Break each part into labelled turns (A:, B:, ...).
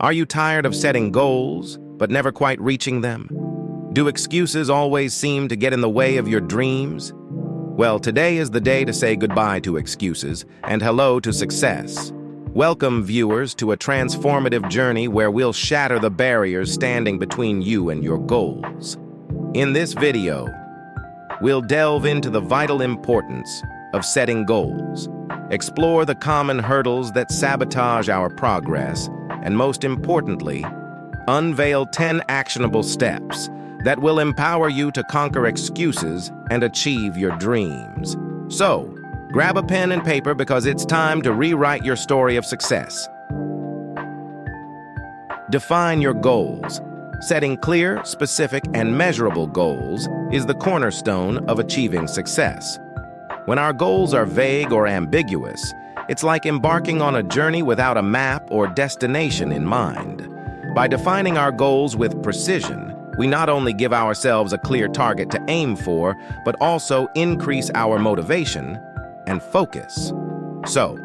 A: Are you tired of setting goals, but never quite reaching them? Do excuses always seem to get in the way of your dreams? Well, today is the day to say goodbye to excuses and hello to success. Welcome, viewers, to a transformative journey where we'll shatter the barriers standing between you and your goals. In this video, we'll delve into the vital importance of setting goals, explore the common hurdles that sabotage our progress, and most importantly, unveil 10 actionable steps that will empower you to conquer excuses and achieve your dreams. So, grab a pen and paper because it's time to rewrite your story of success. Define your goals. Setting clear, specific, and measurable goals is the cornerstone of achieving success. When our goals are vague or ambiguous, it's like embarking on a journey without a map or destination in mind. By defining our goals with precision, we not only give ourselves a clear target to aim for, but also increase our motivation and focus. So,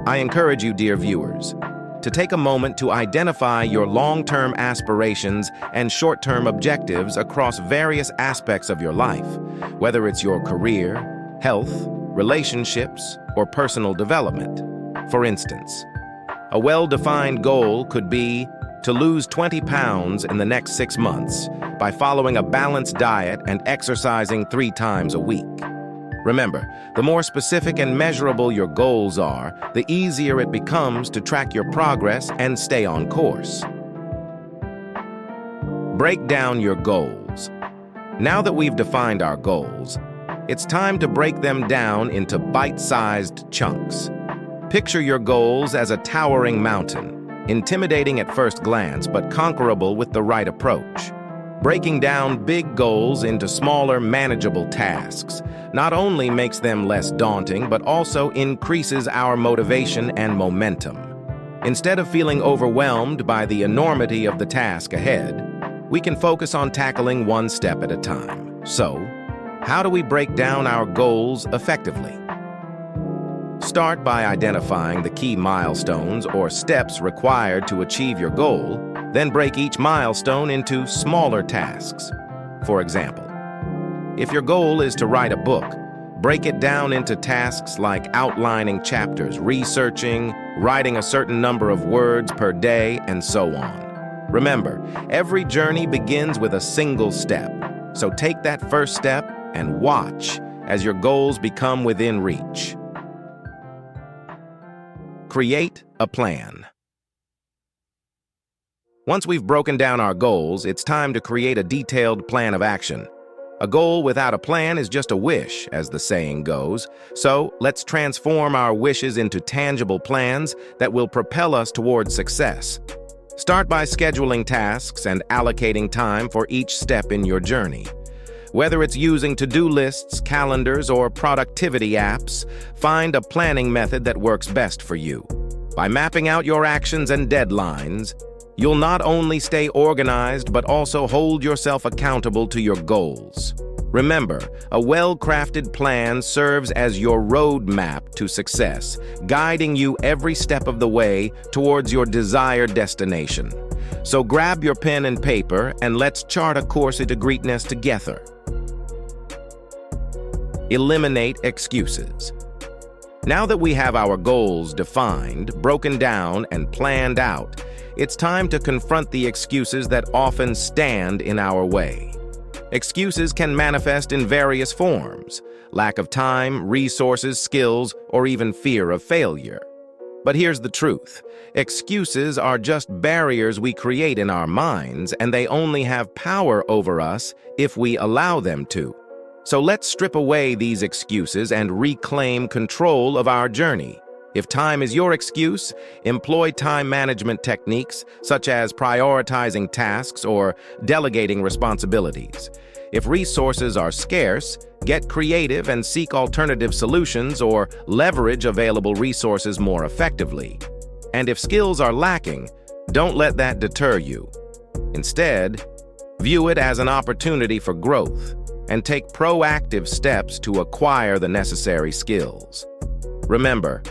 A: I encourage you, dear viewers, to take a moment to identify your long-term aspirations and short-term objectives across various aspects of your life, whether it's your career, health, relationships, or personal development. For instance, a well-defined goal could be to lose 20 pounds in the next 6 months by following a balanced diet and exercising 3 times a week. Remember, the more specific and measurable your goals are, the easier it becomes to track your progress and stay on course. Break down your goals. Now that we've defined our goals, it's time to break them down into bite-sized chunks. Picture your goals as a towering mountain, intimidating at first glance but conquerable with the right approach. Breaking down big goals into smaller, manageable tasks not only makes them less daunting but also increases our motivation and momentum. Instead of feeling overwhelmed by the enormity of the task ahead, we can focus on tackling one step at a time. So, how do we break down our goals effectively? Start by identifying the key milestones or steps required to achieve your goal, then break each milestone into smaller tasks. For example, if your goal is to write a book, break it down into tasks like outlining chapters, researching, writing a certain number of words per day, and so on. Remember, every journey begins with a single step, so take that first step and watch as your goals become within reach. Create a plan. Once we've broken down our goals, it's time to create a detailed plan of action. A goal without a plan is just a wish, as the saying goes, so let's transform our wishes into tangible plans that will propel us towards success. Start by scheduling tasks and allocating time for each step in your journey. Whether it's using to-do lists, calendars, or productivity apps, find a planning method that works best for you. By mapping out your actions and deadlines, you'll not only stay organized but also hold yourself accountable to your goals. Remember, a well-crafted plan serves as your roadmap to success, guiding you every step of the way towards your desired destination. So grab your pen and paper and let's chart a course into greatness together. Eliminate excuses. Now that we have our goals defined, broken down, and planned out, it's time to confront the excuses that often stand in our way. Excuses can manifest in various forms: lack of time, resources, skills, or even fear of failure. But here's the truth. Excuses are just barriers we create in our minds, and they only have power over us if we allow them to. So let's strip away these excuses and reclaim control of our journey. If time is your excuse, employ time management techniques such as prioritizing tasks or delegating responsibilities. If resources are scarce, get creative and seek alternative solutions or leverage available resources more effectively. And if skills are lacking, don't let that deter you. Instead, view it as an opportunity for growth and take proactive steps to acquire the necessary skills. Remember,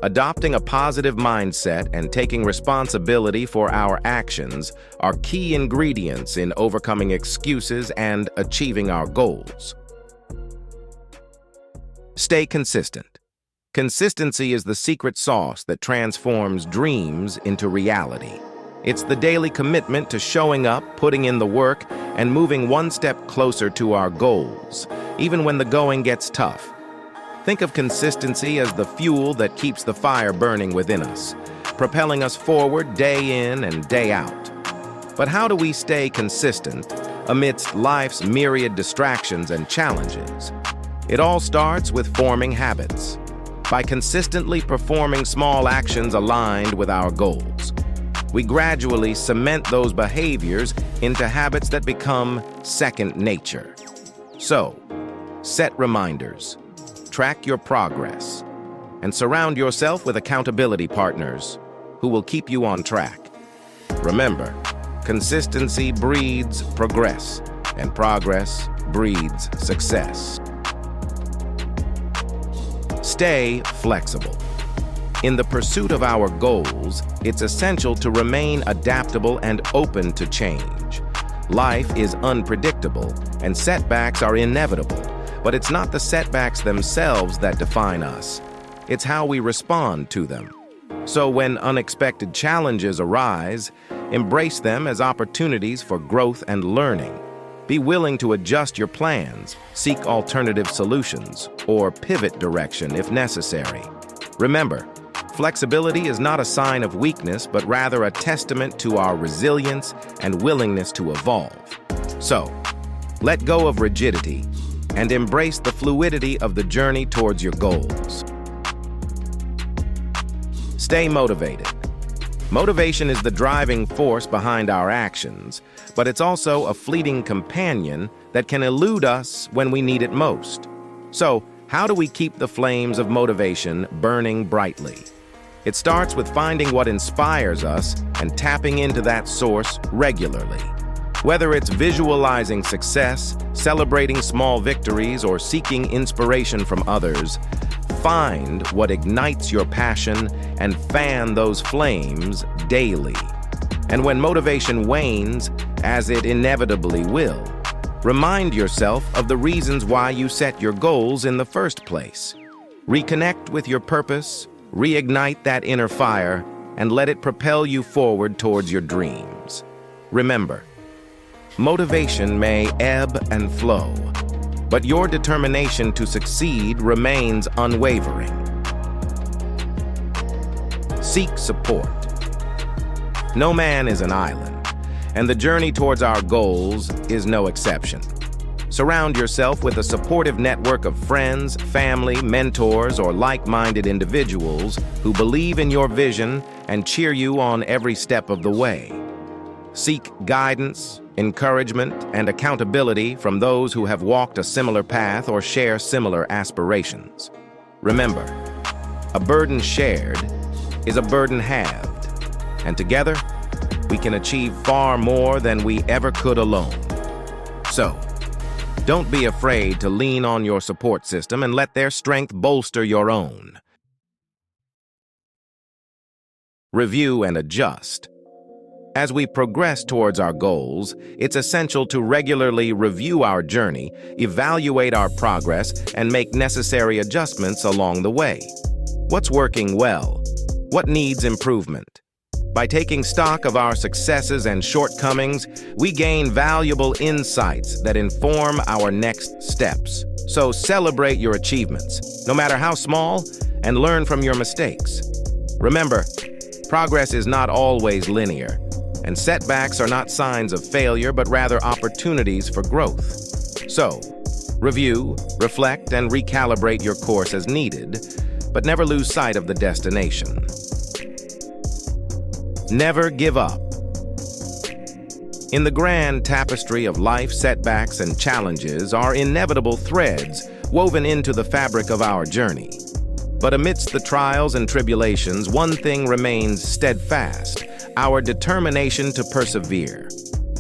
A: Adopting a positive mindset and taking responsibility for our actions are key ingredients in overcoming excuses and achieving our goals. Stay consistent. Consistency is the secret sauce that transforms dreams into reality. It's the daily commitment to showing up, putting in the work, and moving one step closer to our goals, even when the going gets tough. Think of consistency as the fuel that keeps the fire burning within us, propelling us forward day in and day out. But how do we stay consistent amidst life's myriad distractions and challenges? It all starts with forming habits. By consistently performing small actions aligned with our goals, we gradually cement those behaviors into habits that become second nature. So, set reminders, track your progress, and surround yourself with accountability partners who will keep you on track. Remember, consistency breeds progress, and progress breeds success. Stay flexible. In the pursuit of our goals, it's essential to remain adaptable and open to change. Life is unpredictable, and setbacks are inevitable, but it's not the setbacks themselves that define us. It's how we respond to them. So when unexpected challenges arise, embrace them as opportunities for growth and learning. Be willing to adjust your plans, seek alternative solutions, or pivot direction if necessary. Remember, flexibility is not a sign of weakness, but rather a testament to our resilience and willingness to evolve. So, let go of rigidity and embrace the fluidity of the journey towards your goals. Stay motivated. Motivation is the driving force behind our actions, but it's also a fleeting companion that can elude us when we need it most. So, how do we keep the flames of motivation burning brightly? It starts with finding what inspires us and tapping into that source regularly. Whether it's visualizing success, celebrating small victories, or seeking inspiration from others, find what ignites your passion and fan those flames daily. And when motivation wanes, as it inevitably will, remind yourself of the reasons why you set your goals in the first place. Reconnect with your purpose, reignite that inner fire, and let it propel you forward towards your dreams. Remember, motivation may ebb and flow, but your determination to succeed remains unwavering. Seek support. No man is an island, and the journey towards our goals is no exception. Surround yourself with a supportive network of friends, family, mentors, or like-minded individuals who believe in your vision and cheer you on every step of the way. Seek guidance, encouragement, and accountability from those who have walked a similar path or share similar aspirations. Remember, a burden shared is a burden halved, and together, we can achieve far more than we ever could alone. So, don't be afraid to lean on your support system and let their strength bolster your own. Review and adjust. As we progress towards our goals, it's essential to regularly review our journey, evaluate our progress, and make necessary adjustments along the way. What's working well? What needs improvement? By taking stock of our successes and shortcomings, we gain valuable insights that inform our next steps. So celebrate your achievements, no matter how small, and learn from your mistakes. Remember, progress is not always linear, and setbacks are not signs of failure, but rather opportunities for growth. So, review, reflect, and recalibrate your course as needed, but never lose sight of the destination. Never give up. In the grand tapestry of life, setbacks and challenges are inevitable threads woven into the fabric of our journey. But amidst the trials and tribulations, one thing remains steadfast: our determination to persevere.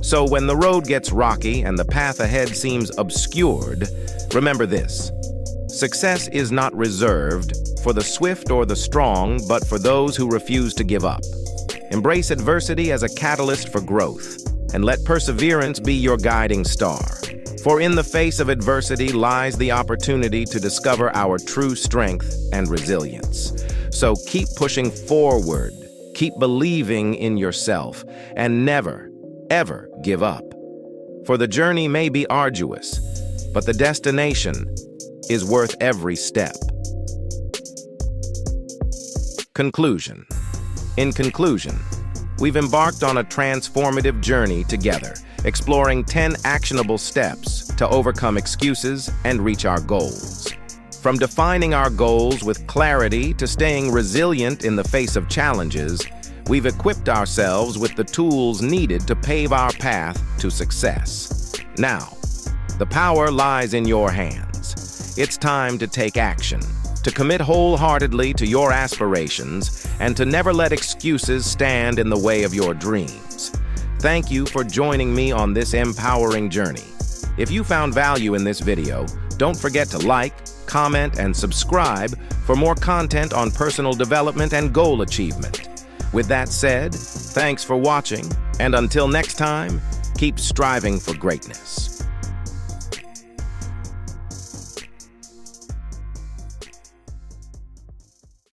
A: So when the road gets rocky and the path ahead seems obscured, remember this: success is not reserved for the swift or the strong, but for those who refuse to give up. Embrace adversity as a catalyst for growth, and let perseverance be your guiding star. For in the face of adversity lies the opportunity to discover our true strength and resilience. So keep pushing forward, keep believing in yourself, and never, ever give up. For the journey may be arduous, but the destination is worth every step. Conclusion. In conclusion, we've embarked on a transformative journey together, exploring 10 actionable steps to overcome excuses and reach our goals. From defining our goals with clarity to staying resilient in the face of challenges, we've equipped ourselves with the tools needed to pave our path to success. Now, the power lies in your hands. It's time to take action, to commit wholeheartedly to your aspirations, and to never let excuses stand in the way of your dreams. Thank you for joining me on this empowering journey. If you found value in this video, don't forget to like, comment, and subscribe for more content on personal development and goal achievement. With that said, thanks for watching, and until next time, keep striving for greatness.